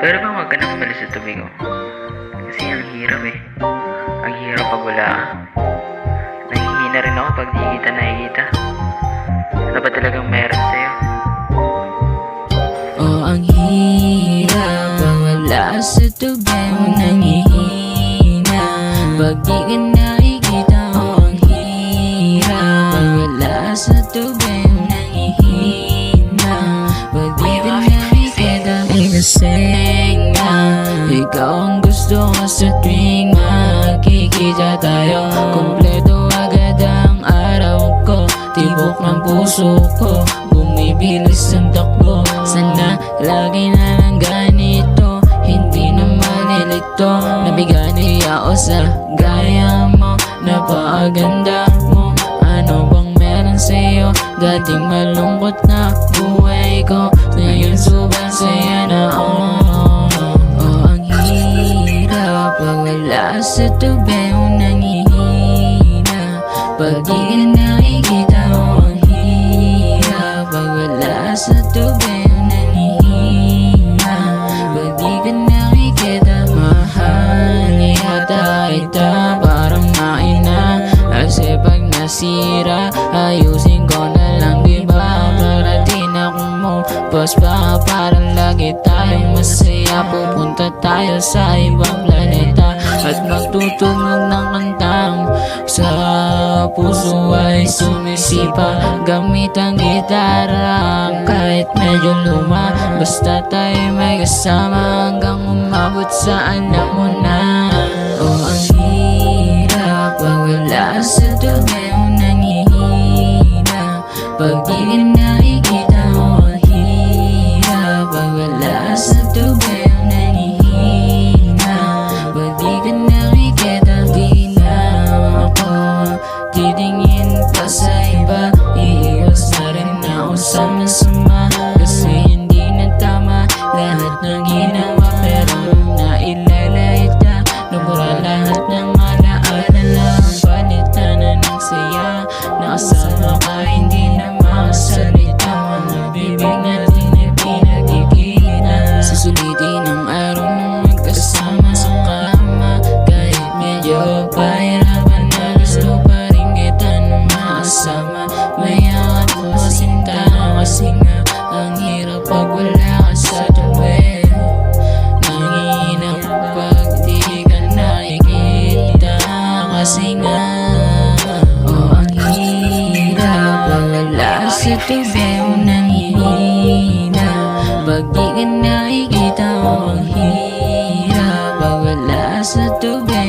Pero bang wag ka nang umalis sa tabi ko? Kasi ang hirap eh. Ang hirap pag wala ka. Nahihina rin ako pag di kita nakikita. Ano ba talagang meron sa'yo? Oh, ang hirap pag wala sa tabi mo. Nangihina pag di ka nakikita. Oh, ang hirap pag wala sa tabi mo. Nangihina pag di ka nakikita. Kasi nga ikaw ang gusto ko sa tuwing makikita tayo. Kompleto agad ang araw ko, tibok ng puso ko, bumibilis ang takbo. Sana lagi na lang ganito, hindi na malilito. Nabigani ako sa gaya mo, napakaganda mo. Ano bang meron sa'yo? Dating malungkot na buhay ko, ngayon sobrang saya na. Ang hirap pag wala sa tabi mo. Nangihina pag di ka nakikita. Ang hirap pag wala sa tabi mo. Nangihina pag di ka nakikita. Mahal yata kita, parang maina. Kasi pag nasira, ayusin ko na lang, diba? Para di na kumupos pa, parang lagi tayong masaya. Pupunta tayo sa ibang planeta at magtutugnog ng kantang sa puso ay sumisipa. Gamit ang gitara kahit medyo luma, basta tayo may kasama hanggang umabot sa alam mo na. Oh, ang hirap pag wala sa tabi mo. Nangihina pag di ka nakikita. Oh, ang hirap pag wala sa tabi mo. Nangihina pag di ka nakikita. Di na ako titingin pa sa iba, iiwas na rin ako sa masama. Kasi hindi na tama lahat ng ginawa, pero nung nailalait ka, nabura lahat ng alaala. Palitan na ng saya, nakasama ka, hindi na makasalita. Mga bibig natin ay pinagkikita. Susulitin ang araw nung magkasama sa kama. Kahit medyo pahirapan na, gusto pa rin kita na makasama. Mayakat mo sinta, kasi nga ang hirap pag wala ka sa tabi. Nanginang pag di ka nakikita. Kasi nga oh, ang hirap pag wala sa tabi mo. Nanghihina pag di ka nakikita. Oh, ang hirap pag wala sa tabi